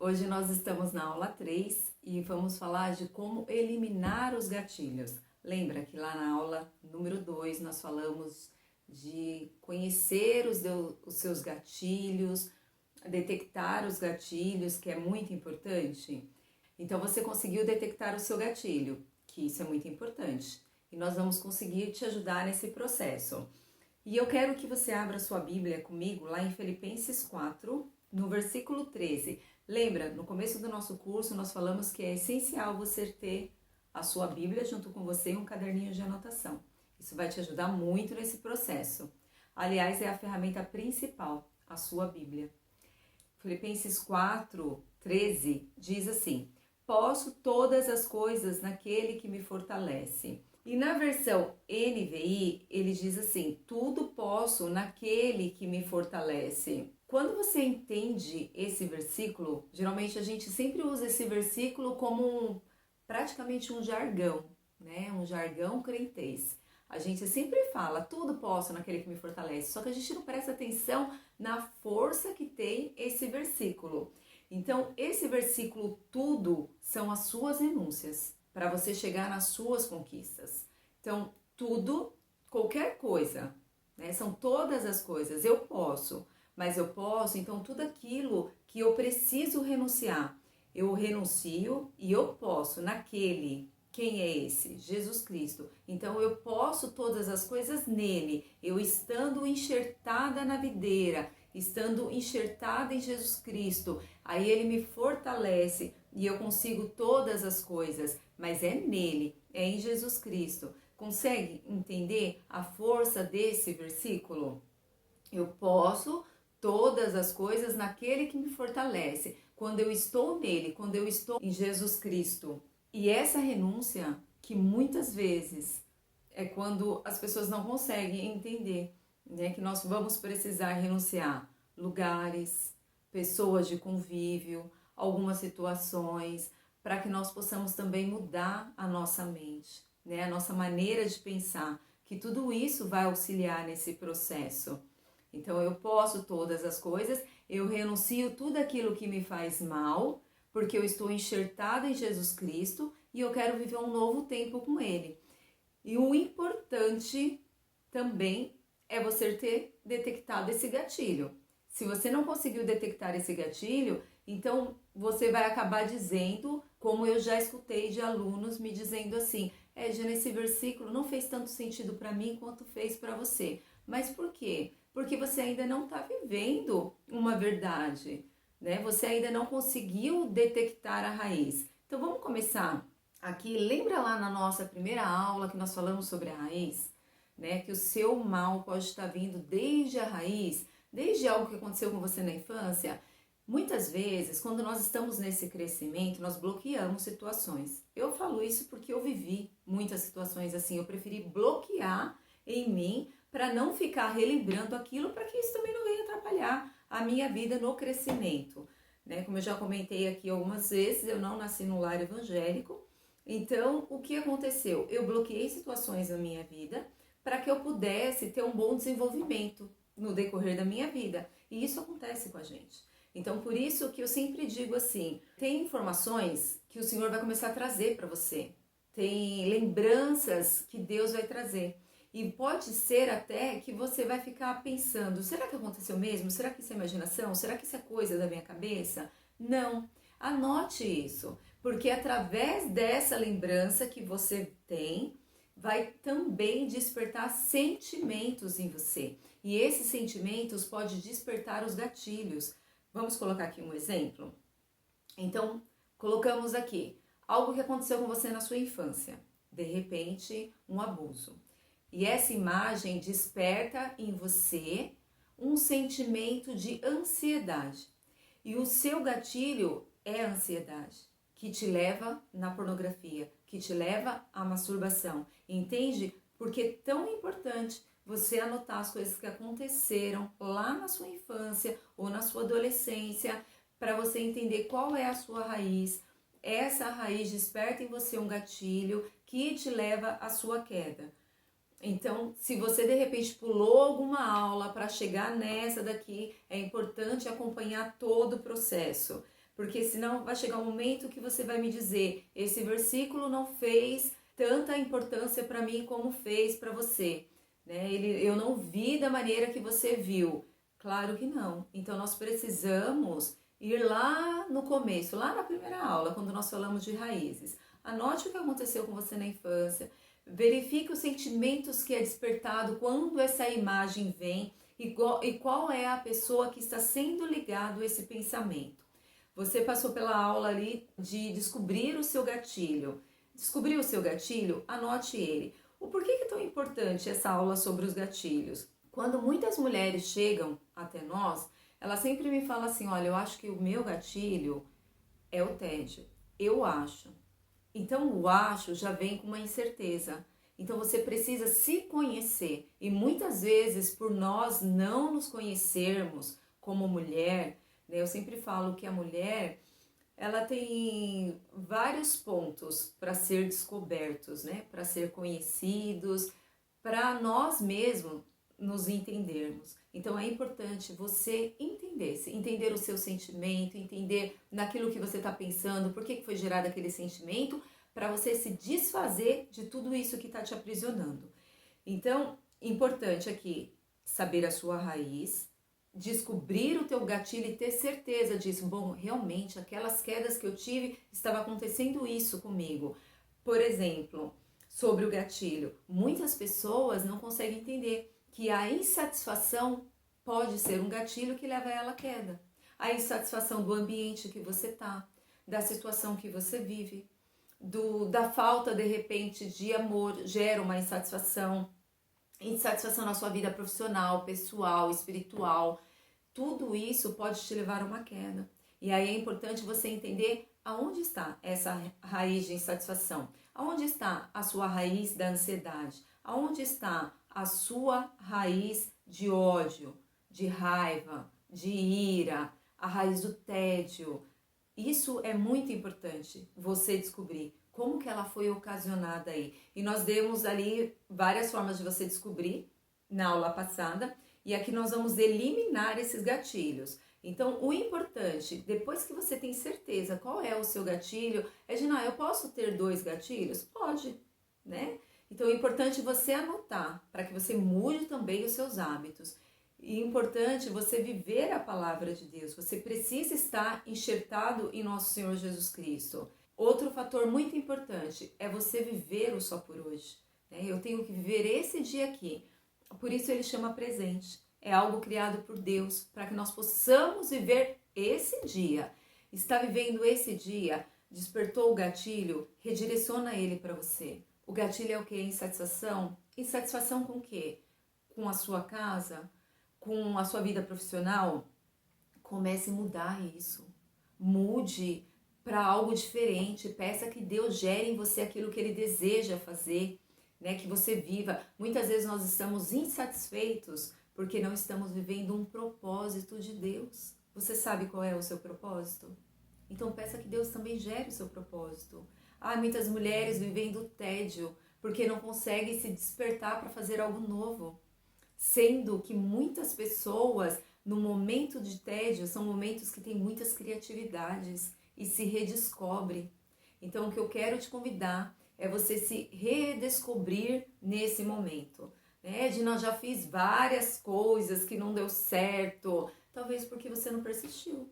Hoje nós estamos na aula 3 e vamos falar de como eliminar os gatilhos. Lembra que lá na aula número 2 nós falamos de conhecer os seus gatilhos, detectar os gatilhos, que é muito importante? Então você conseguiu detectar o seu gatilho, que isso é muito importante. E nós vamos conseguir te ajudar nesse processo. E eu quero que você abra sua Bíblia comigo lá em Filipenses 4, no versículo 13. Lembra, no começo do nosso curso nós falamos que é essencial você ter a sua Bíblia junto com você e um caderninho de anotação. Isso vai te ajudar muito nesse processo. Aliás, é a ferramenta principal, a sua Bíblia. Filipenses 4, 13 diz assim: posso todas as coisas naquele que me fortalece. E na versão NVI, ele diz assim: tudo posso naquele que me fortalece. Quando você entende esse versículo, geralmente a gente sempre usa esse versículo como praticamente um jargão, né? Um jargão crentez. A gente sempre fala, tudo posso naquele que me fortalece, só que a gente não presta atenção na força que tem esse versículo. Então, esse versículo tudo são as suas renúncias para você chegar nas suas conquistas. Então, tudo, qualquer coisa, né? São todas as coisas. Eu posso, mas eu posso, então tudo aquilo que eu preciso renunciar, eu renuncio e eu posso naquele. Quem é esse? Jesus Cristo. Então eu posso todas as coisas nele, eu estando enxertada na videira, estando enxertada em Jesus Cristo, aí ele me fortalece e eu consigo todas as coisas, mas é nele, é em Jesus Cristo. Consegue entender a força desse versículo? Eu posso todas as coisas naquele que me fortalece, quando eu estou nele, quando eu estou em Jesus Cristo. E essa renúncia, que muitas vezes é quando as pessoas não conseguem entender, né, que nós vamos precisar renunciar lugares, pessoas de convívio, algumas situações, para que nós possamos também mudar a nossa mente, né, a nossa maneira de pensar, que tudo isso vai auxiliar nesse processo. Então eu posso todas as coisas, eu renuncio tudo aquilo que me faz mal, porque eu estou enxertada em Jesus Cristo e eu quero viver um novo tempo com Ele. E o importante também é você ter detectado esse gatilho. Se você não conseguiu detectar esse gatilho, então você vai acabar dizendo, como eu já escutei de alunos me dizendo assim: Edna, esse versículo não fez tanto sentido para mim quanto fez para você. Mas por quê? Porque você ainda não está vivendo uma verdade, né? Você ainda não conseguiu detectar a raiz. Então vamos começar aqui. Lembra lá na nossa primeira aula que nós falamos sobre a raiz, né? Que o seu mal pode estar vindo desde a raiz, desde algo que aconteceu com você na infância. Muitas vezes, quando nós estamos nesse crescimento, nós bloqueamos situações. Eu falo isso porque eu vivi muitas situações assim. Eu preferi bloquear em mim para não ficar relembrando aquilo, para que isso também não venha atrapalhar a minha vida no crescimento, né? Como eu já comentei aqui algumas vezes, eu não nasci no lar evangélico. Então, o que aconteceu? Eu bloqueei situações na minha vida para que eu pudesse ter um bom desenvolvimento no decorrer da minha vida. E isso acontece com a gente. Então, por isso que eu sempre digo assim, tem informações que o Senhor vai começar a trazer para você. Tem lembranças que Deus vai trazer. E pode ser até que você vai ficar pensando, será que aconteceu mesmo? Será que isso é imaginação? Será que isso é coisa da minha cabeça? Não. Anote isso, porque através dessa lembrança que você tem, vai também despertar sentimentos em você. E esses sentimentos podem despertar os gatilhos. Vamos colocar aqui um exemplo? Então, colocamos aqui algo que aconteceu com você na sua infância. De repente, um abuso. E essa imagem desperta em você um sentimento de ansiedade. E o seu gatilho é a ansiedade, que te leva na pornografia, que te leva à masturbação. Entende? Porque é tão importante você anotar as coisas que aconteceram lá na sua infância ou na sua adolescência, para você entender qual é a sua raiz. Essa raiz desperta em você um gatilho que te leva à sua queda. Então, se você de repente pulou alguma aula para chegar nessa daqui, é importante acompanhar todo o processo, Porque senão vai chegar um momento que você vai me dizer, esse versículo não fez tanta importância para mim como fez para você, né? Eu não vi da maneira que você viu. Claro que não. Então nós precisamos ir lá no começo, lá na primeira aula, quando nós falamos de raízes. Anote o que aconteceu com você na infância, verifique os sentimentos que é despertado quando essa imagem vem e qual é a pessoa que está sendo ligado a esse pensamento. Você passou pela aula ali de descobrir o seu gatilho. Descobrir o seu gatilho? Anote ele. O porquê que é tão importante essa aula sobre os gatilhos? Quando muitas mulheres chegam até nós, elas sempre me falam assim, olha, eu acho que o meu gatilho é o tédio. Eu acho. Então o acho já vem com uma incerteza. Então você precisa se conhecer. E muitas vezes, por nós não nos conhecermos como mulher, né, eu sempre falo que a mulher ela tem vários pontos para ser descobertos, né, para ser conhecidos, para nós mesmos nos entendermos. Então é importante você entender o seu sentimento, entender naquilo que você está pensando, por que foi gerado aquele sentimento, para você se desfazer de tudo isso que está te aprisionando. Então, importante aqui saber a sua raiz, descobrir o teu gatilho e ter certeza disso. Bom, realmente, aquelas quedas que eu tive, estava acontecendo isso comigo. Por exemplo, sobre o gatilho, muitas pessoas não conseguem entender que a insatisfação pode ser um gatilho que leva ela à queda. A insatisfação do ambiente que você está, da situação que você vive, da falta, de repente, de amor, gera uma insatisfação na sua vida profissional, pessoal, espiritual. Tudo isso pode te levar a uma queda. E aí é importante você entender aonde está essa raiz de insatisfação. Aonde está a sua raiz da ansiedade? Aonde está a sua raiz de ódio, de raiva, de ira, a raiz do tédio? Isso é muito importante você descobrir como que ela foi ocasionada aí. E nós demos ali várias formas de você descobrir na aula passada. E aqui nós vamos eliminar esses gatilhos. Então, o importante, depois que você tem certeza qual é o seu gatilho, é de, não, eu posso ter 2 gatilhos? Pode, né? Então, é importante você anotar, para que você mude também os seus hábitos. E é importante você viver a palavra de Deus. Você precisa estar enxertado em nosso Senhor Jesus Cristo. Outro fator muito importante é você viver o só por hoje. Né? Eu tenho que viver esse dia aqui. Por isso ele chama presente. É algo criado por Deus para que nós possamos viver esse dia. Está vivendo esse dia, despertou o gatilho, redireciona ele para você. O gatilho é o quê? Insatisfação? Insatisfação com o quê? Com a sua casa? Com a sua vida profissional? Comece a mudar isso. Mude para algo diferente. Peça que Deus gere em você aquilo que Ele deseja fazer, né? Que você viva. Muitas vezes nós estamos insatisfeitos porque não estamos vivendo um propósito de Deus. Você sabe qual é o seu propósito? Então peça que Deus também gere o seu propósito. Muitas mulheres vivendo tédio porque não conseguem se despertar para fazer algo novo. Sendo que muitas pessoas, no momento de tédio, são momentos que têm muitas criatividades e se redescobre. Então, o que eu quero te convidar é você se redescobrir nesse momento. Né? Edna, já fiz várias coisas que não deu certo, talvez porque você não persistiu.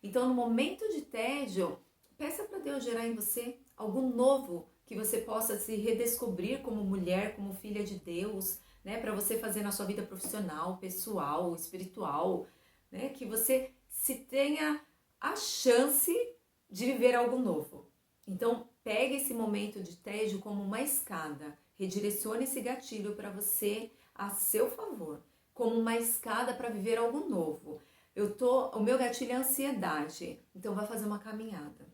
Então, no momento de tédio, peça para Deus gerar em você algo novo, que você possa se redescobrir como mulher, como filha de Deus, né? Para você fazer na sua vida profissional, pessoal, espiritual, né? Que você se tenha a chance de viver algo novo. Então, pegue esse momento de tédio como uma escada, redirecione esse gatilho para você a seu favor, como uma escada para viver algo novo. O meu gatilho é ansiedade, então vai fazer uma caminhada.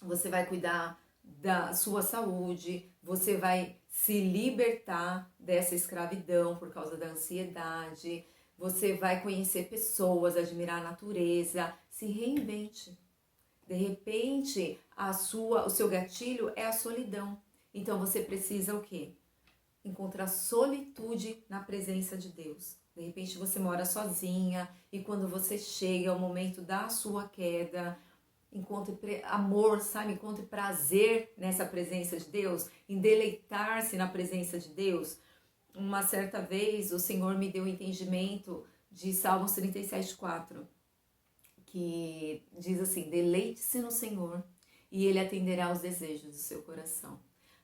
Você vai cuidar da sua saúde, você vai se libertar dessa escravidão por causa da ansiedade, você vai conhecer pessoas, admirar a natureza, se reinvente. De repente, o seu gatilho é a solidão. Então você precisa o quê? Encontrar solitude na presença de Deus. De repente você mora sozinha e quando você chega ao momento da sua queda, encontre amor, sabe? Encontre prazer nessa presença de Deus, em deleitar-se na presença de Deus. Uma certa vez o Senhor me deu o entendimento de Salmos 37:4, que diz assim: deleite-se no Senhor e Ele atenderá aos desejos do seu coração.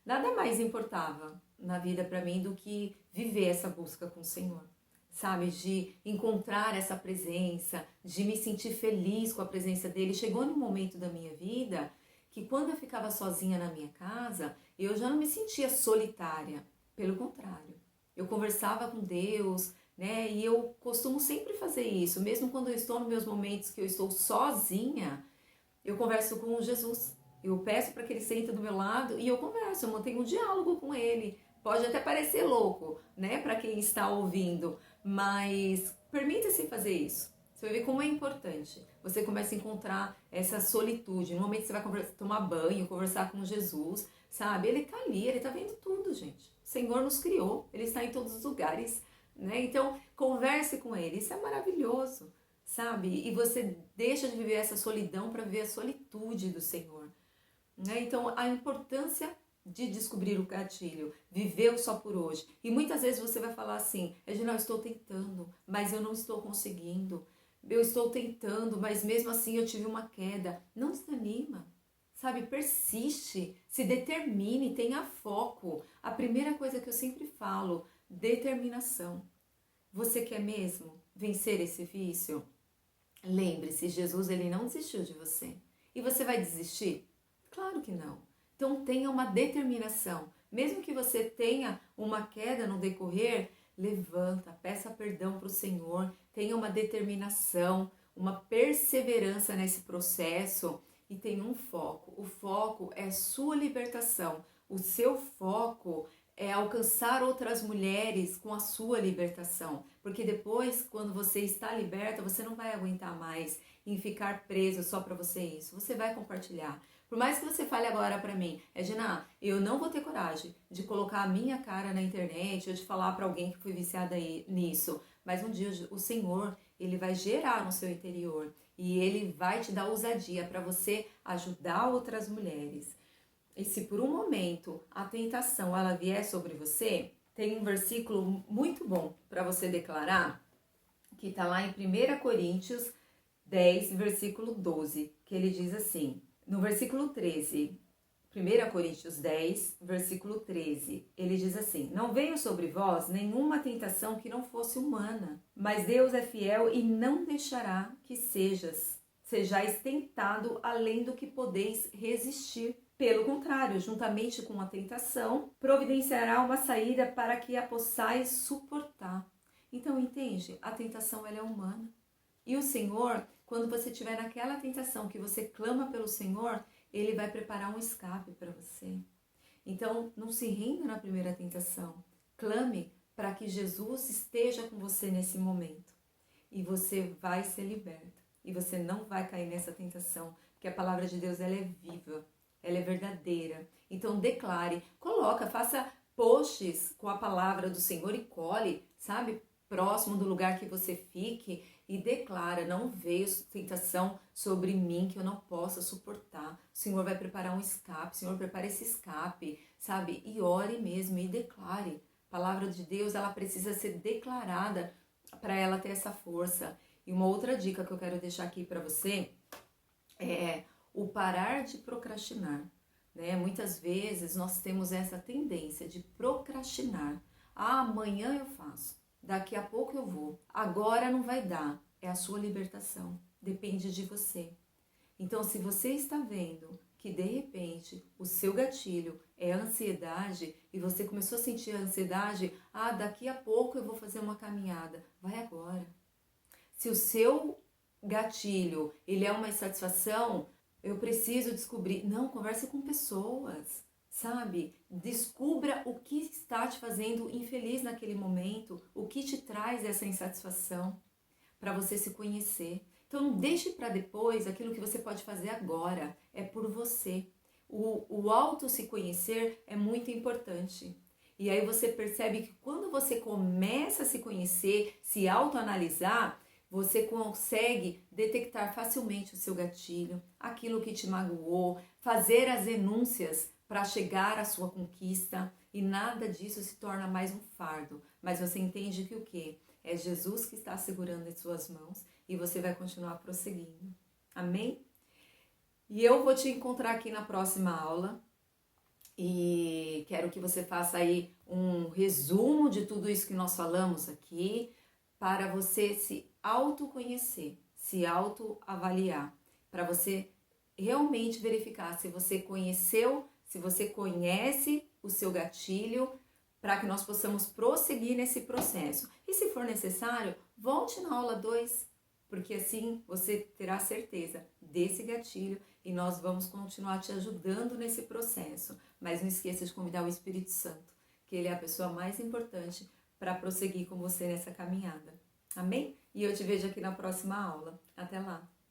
Nada mais importava na vida para mim do que viver essa busca com o Senhor, sabe? De encontrar essa presença, de me sentir feliz com a presença dele. Chegou num momento da minha vida que quando eu ficava sozinha na minha casa, eu já não me sentia solitária, pelo contrário. Eu conversava com Deus, né? E eu costumo sempre fazer isso, mesmo quando eu estou nos meus momentos que eu estou sozinha, eu converso com Jesus. Eu peço para que ele sente do meu lado e eu converso, eu mantenho um diálogo com ele. Pode até parecer louco, né, para quem está ouvindo, mas permita-se fazer isso. Você vai ver como é importante. Você começa a encontrar essa solitude. No momento que você vai tomar banho, conversar com Jesus, sabe? Ele está ali, ele está vendo tudo, gente. O Senhor nos criou, ele está em todos os lugares, né? Então, converse com ele. Isso é maravilhoso, sabe? E você deixa de viver essa solidão para viver a solitude do Senhor, né? Então, a importância de descobrir o gatilho, viver o só por hoje. E muitas vezes você vai falar assim: Regina, eu estou tentando, mas eu não estou conseguindo. Eu estou tentando, mas mesmo assim eu tive uma queda. Não desanima, sabe? Persiste, se determine, tenha foco. A primeira coisa que eu sempre falo: determinação. Você quer mesmo vencer esse vício? Lembre-se, Jesus, ele não desistiu de você. E você vai desistir? Claro que não. Então tenha uma determinação. Mesmo que você tenha uma queda no decorrer, levanta, peça perdão para o Senhor, tenha uma determinação, uma perseverança nesse processo e tenha um foco. O foco é sua libertação. O seu foco é alcançar outras mulheres com a sua libertação. Porque depois, quando você está liberta, você não vai aguentar mais em ficar preso só para você isso. Você vai compartilhar. Por mais que você fale agora para mim: Regina, eu não vou ter coragem de colocar a minha cara na internet ou de falar para alguém que foi viciada nisso. Mas um dia o Senhor, ele vai gerar no seu interior e ele vai te dar ousadia para você ajudar outras mulheres. E se por um momento a tentação ela vier sobre você, tem um versículo muito bom para você declarar, que está lá em 1 Coríntios 10, versículo 12, que ele diz assim, no versículo 13, 1 Coríntios 10, versículo 13, ele diz assim: não veio sobre vós nenhuma tentação que não fosse humana, mas Deus é fiel e não deixará que sejais tentado além do que podeis resistir. Pelo contrário, juntamente com a tentação, providenciará uma saída para que a possais suportar. Então, entende? A tentação ela é humana. E o Senhor, quando você estiver naquela tentação que você clama pelo Senhor, Ele vai preparar um escape para você. Então, não se renda na primeira tentação. Clame para que Jesus esteja com você nesse momento. E você vai ser liberta. E você não vai cair nessa tentação. Porque a palavra de Deus ela é viva. Ela é verdadeira. Então, declare. Coloca, faça posts com a palavra do Senhor e cole, sabe? Próximo do lugar que você fique. E declara: não veio tentação sobre mim que eu não possa suportar. O Senhor vai preparar um escape. O Senhor prepara esse escape, sabe? E ore mesmo e declare. A palavra de Deus, ela precisa ser declarada para ela ter essa força. E uma outra dica que eu quero deixar aqui para você é o parar de procrastinar, né? Muitas vezes nós temos essa tendência de procrastinar. Ah, amanhã eu faço, daqui a pouco eu vou, agora não vai dar. É a sua libertação, depende de você. Então, se você está vendo que de repente o seu gatilho é a ansiedade e você começou a sentir a ansiedade, ah, daqui a pouco eu vou fazer uma caminhada, vai agora. Se o seu gatilho ele é uma insatisfação, eu preciso descobrir. Não, converse com pessoas, sabe? Descubra o que está te fazendo infeliz naquele momento, o que te traz essa insatisfação, para você se conhecer. Então não deixe para depois aquilo que você pode fazer agora, é por você. O auto se conhecer é muito importante. E aí você percebe que quando você começa a se conhecer, se autoanalisar, você consegue detectar facilmente o seu gatilho, aquilo que te magoou, fazer as renúncias para chegar à sua conquista, e nada disso se torna mais um fardo. Mas você entende que o quê? É Jesus que está segurando em suas mãos e você vai continuar prosseguindo. Amém? E eu vou te encontrar aqui na próxima aula e quero que você faça aí um resumo de tudo isso que nós falamos aqui para você se autoconhecer, se autoavaliar, para você realmente verificar se você conheceu, se você conhece o seu gatilho, para que nós possamos prosseguir nesse processo. E se for necessário, volte na aula 2, porque assim você terá certeza desse gatilho e nós vamos continuar te ajudando nesse processo. Mas não esqueça de convidar o Espírito Santo, que ele é a pessoa mais importante para prosseguir com você nessa caminhada. Amém? E eu te vejo aqui na próxima aula. Até lá!